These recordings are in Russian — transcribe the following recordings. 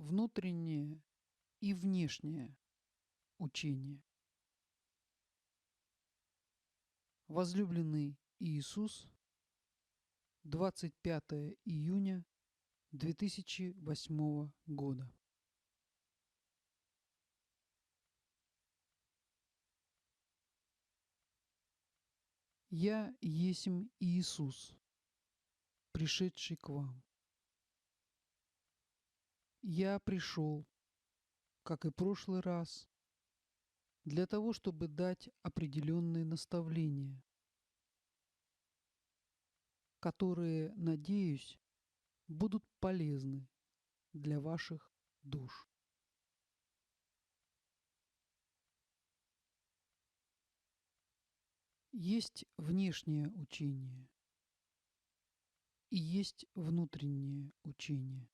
внутреннее и внешнее учение. Возлюбленный Иисус, 25 июня 2008 года. Я есмь Иисус, пришедший к вам. Я пришел, как и прошлый раз, для того, чтобы дать определенные наставления, которые, надеюсь, будут полезны для ваших душ. Есть внешнее учение и есть внутреннее учение.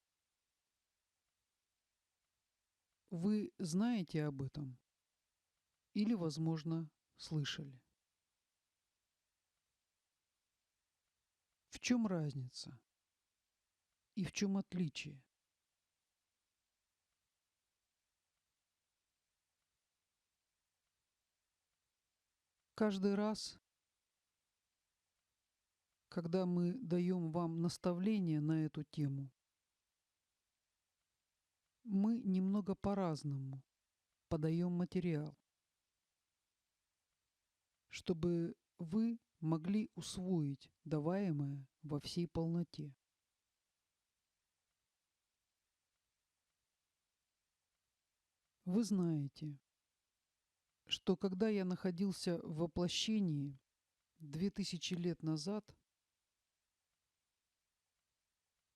Вы знаете об этом или, возможно, слышали? В чем разница и в чем отличие? Каждый раз, когда мы даем вам наставление на эту тему, мы немного по-разному подаем материал, чтобы вы могли усвоить даваемое во всей полноте. Вы знаете, что когда я находился в воплощении 2000 лет назад,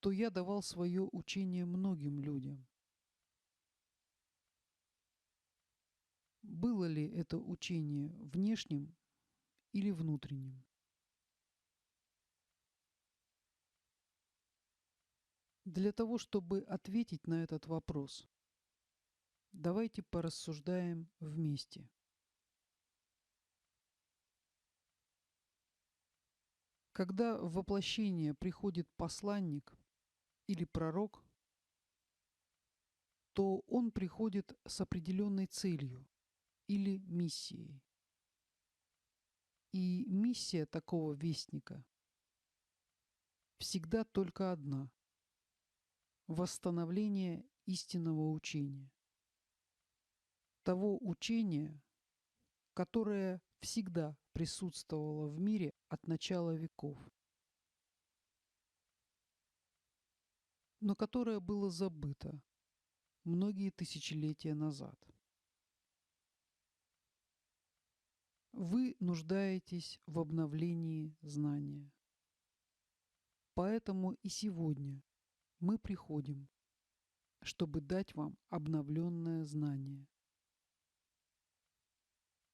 то я давал свое учение многим людям. Было ли это учение внешним или внутренним? Для того, чтобы ответить на этот вопрос, давайте порассуждаем вместе. Когда в воплощение приходит посланник или пророк, то он приходит с определенной целью или миссией. И миссия такого вестника всегда только одна — восстановление истинного учения. Того учения, которое всегда присутствовало в мире от начала веков, но которое было забыто многие тысячелетия назад. Вы нуждаетесь в обновлении знания. Поэтому и сегодня мы приходим, чтобы дать вам обновленное знание.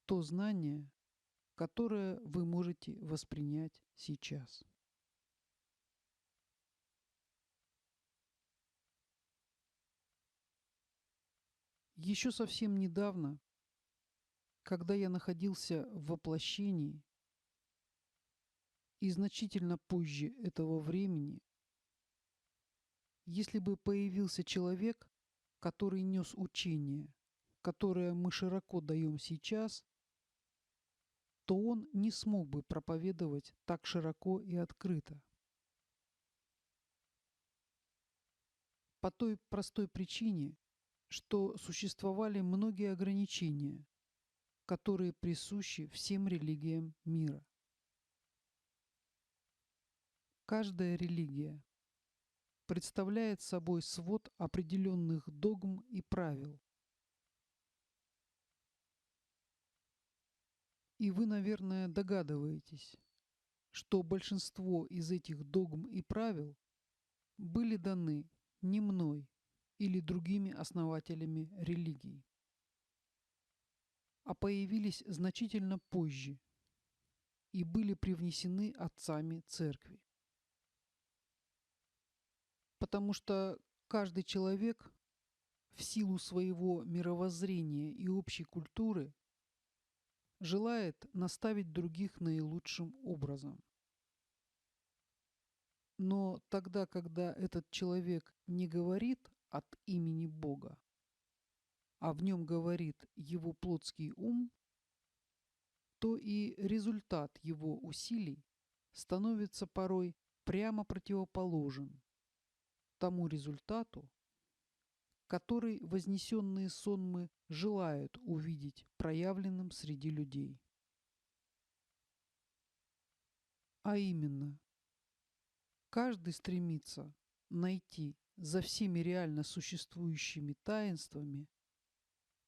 То знание, которое вы можете воспринять сейчас. Еще совсем недавно, когда я находился в воплощении, и значительно позже этого времени, если бы появился человек, который нес учение, которое мы широко даем сейчас, то он не смог бы проповедовать так широко и открыто. По той простой причине, что существовали многие ограничения, которые присущи всем религиям мира. Каждая религия представляет собой свод определенных догм и правил. И вы, наверное, догадываетесь, что большинство из этих догм и правил были даны не мной или другими основателями религий, а появились значительно позже и были привнесены отцами церкви. Потому что каждый человек в силу своего мировоззрения и общей культуры желает наставить других наилучшим образом. Но тогда, когда этот человек не говорит от имени Бога, а в нем говорит его плотский ум, то и результат его усилий становится порой прямо противоположен тому результату, который вознесенные сонмы желают увидеть проявленным среди людей. А именно, каждый стремится найти за всеми реально существующими таинствами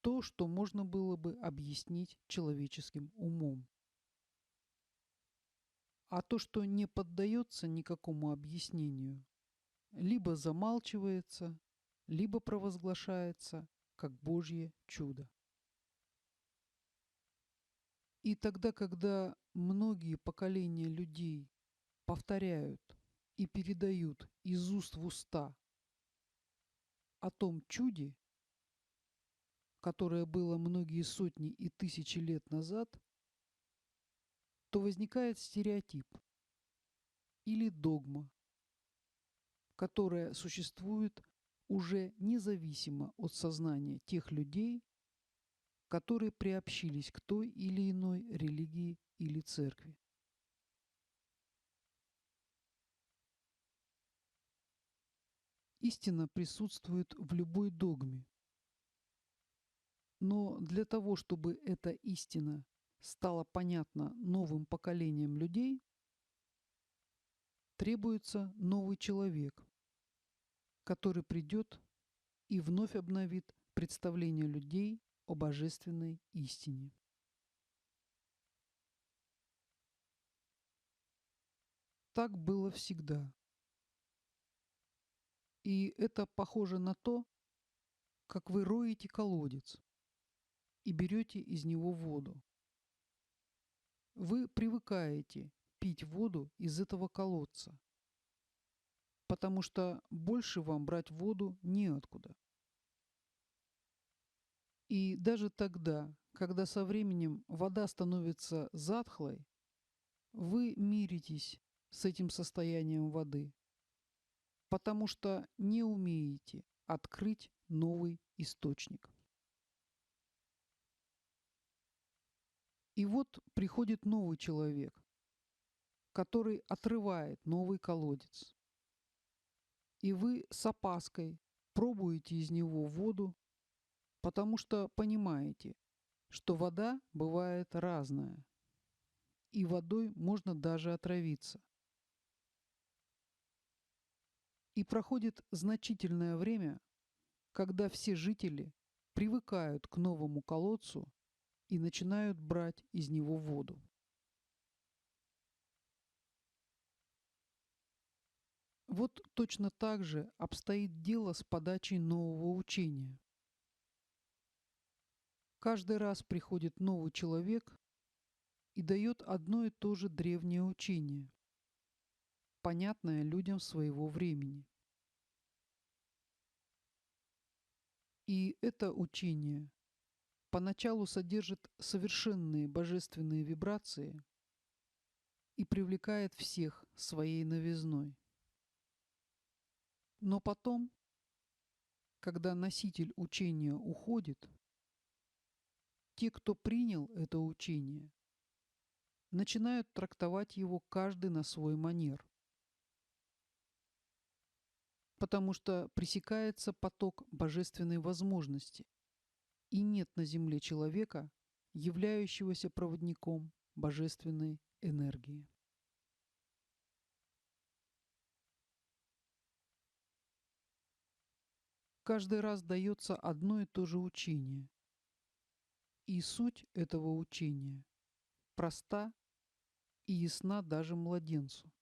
то, что можно было бы объяснить человеческим умом. А то, что не поддается никакому объяснению, либо замалчивается, либо провозглашается как Божье чудо. И тогда, когда многие поколения людей повторяют и передают из уст в уста о том чуде, которое было многие сотни и тысячи лет назад, то возникает стереотип или догма, которая существует уже независимо от сознания тех людей, которые приобщились к той или иной религии или церкви. Истина присутствует в любой догме, но для того, чтобы эта истина стала понятна новым поколениям людей, требуется новый человек, который придет и вновь обновит представление людей о божественной истине. Так было всегда. И это похоже на то, как вы роете колодец и берете из него воду. Вы привыкаете пить воду из этого колодца, потому что больше вам брать воду неоткуда. И даже тогда, когда со временем вода становится затхлой, вы миритесь с этим состоянием воды, потому что не умеете открыть новый источник. И вот приходит новый человек, который отрывает новый колодец. И вы с опаской пробуете из него воду, потому что понимаете, что вода бывает разная, и водой можно даже отравиться. И проходит значительное время, когда все жители привыкают к новому колодцу и начинают брать из него воду. Вот точно так же обстоит дело с подачей нового учения. Каждый раз приходит новый человек и дает одно и то же древнее учение, понятное людям своего времени. И это учение поначалу содержит совершенные божественные вибрации и привлекает всех своей новизной. Но потом, когда носитель учения уходит, те, кто принял это учение, начинают трактовать его каждый на свой манер, потому что пресекается поток божественной возможности, и нет на земле человека, являющегося проводником божественной энергии. Каждый раз дается одно и то же учение, и суть этого учения проста и ясна даже младенцу.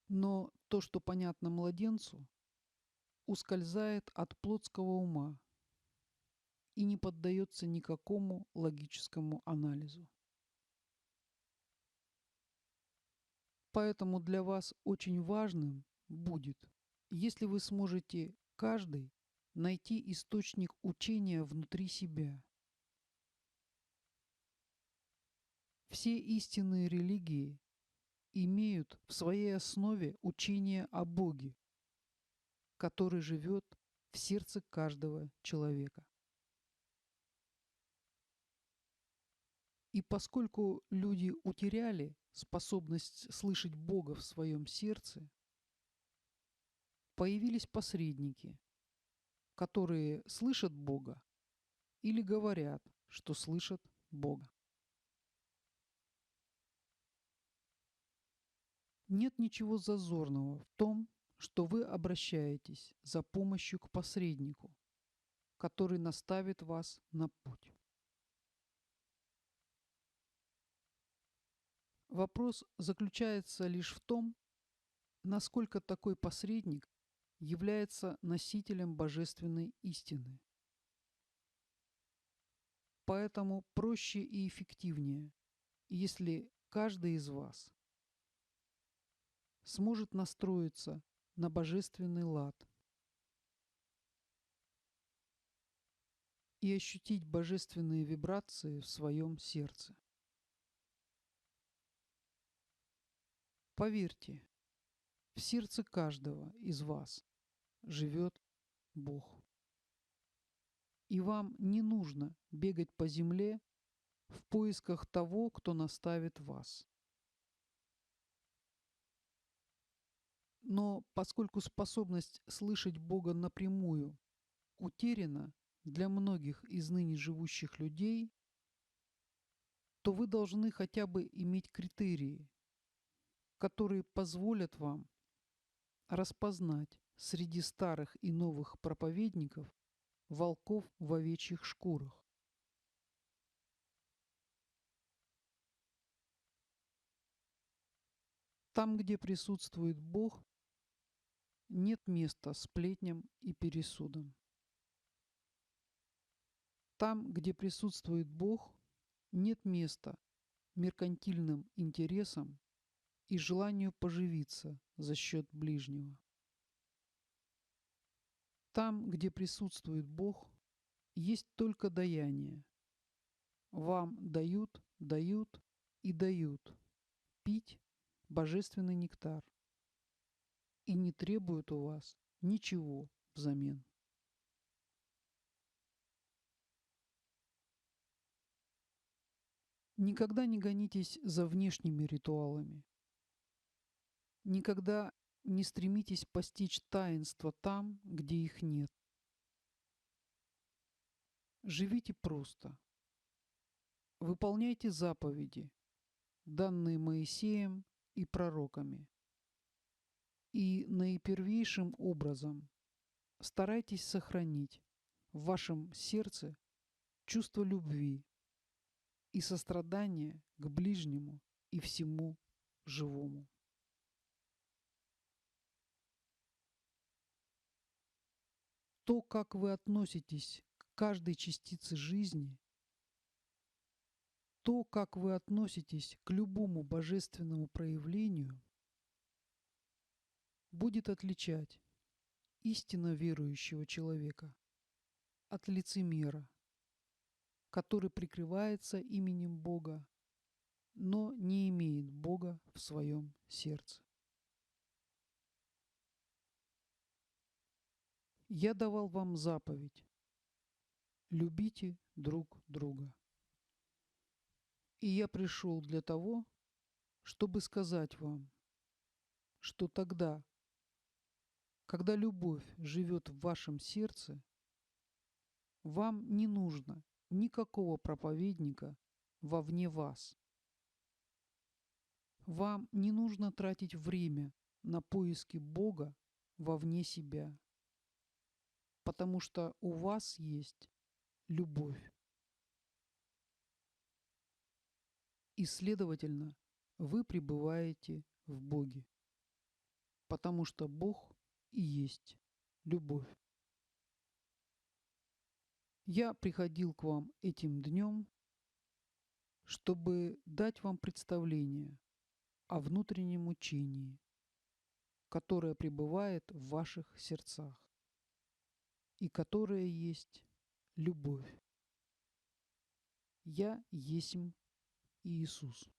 Но то, что понятно младенцу, ускользает от плотского ума и не поддается никакому логическому анализу. Поэтому для вас очень важным будет, если вы сможете каждый найти источник учения внутри себя. Все истинные религии имеют в своей основе учение о Боге, который живет в сердце каждого человека. И поскольку люди утеряли способность слышать Бога в своем сердце, появились посредники, которые слышат Бога или говорят, что слышат Бога. Нет ничего зазорного в том, что вы обращаетесь за помощью к посреднику, который наставит вас на путь. Вопрос заключается лишь в том, насколько такой посредник является носителем божественной истины. Поэтому проще и эффективнее, если каждый из вас сможет настроиться на божественный лад и ощутить божественные вибрации в своем сердце. Поверьте, в сердце каждого из вас живет Бог. И вам не нужно бегать по земле в поисках того, кто наставит вас. Но поскольку способность слышать Бога напрямую утеряна для многих из ныне живущих людей, то вы должны хотя бы иметь критерии, которые позволят вам распознать среди старых и новых проповедников волков в овечьих шкурах. Там, где присутствует Бог, нет места сплетням и пересудам. Там, где присутствует Бог, нет места меркантильным интересам и желанию поживиться за счет ближнего. Там, где присутствует Бог, есть только даяние. Вам дают, дают и дают пить божественный нектар и не требуют у вас ничего взамен. Никогда не гонитесь за внешними ритуалами. Никогда не стремитесь постичь таинства там, где их нет. Живите просто. Выполняйте заповеди, данные Моисеем и пророками. И наипервейшим образом старайтесь сохранить в вашем сердце чувство любви и сострадания к ближнему и всему живому. То, как вы относитесь к каждой частице жизни, то, как вы относитесь к любому божественному проявлению, будет отличать истинно верующего человека от лицемера, который прикрывается именем Бога, но не имеет Бога в своем сердце. Я давал вам заповедь: любите друг друга. И я пришел для того, чтобы сказать вам, что тогда, когда любовь живет в вашем сердце, вам не нужно никакого проповедника вовне вас. Вам не нужно тратить время на поиски Бога вовне себя, потому что у вас есть любовь. И, следовательно, вы пребываете в Боге, потому что Бог и есть любовь. Я приходил к вам этим днем, чтобы дать вам представление о внутреннем учении, которое пребывает в ваших сердцах и которое есть любовь. Я есмь Иисус.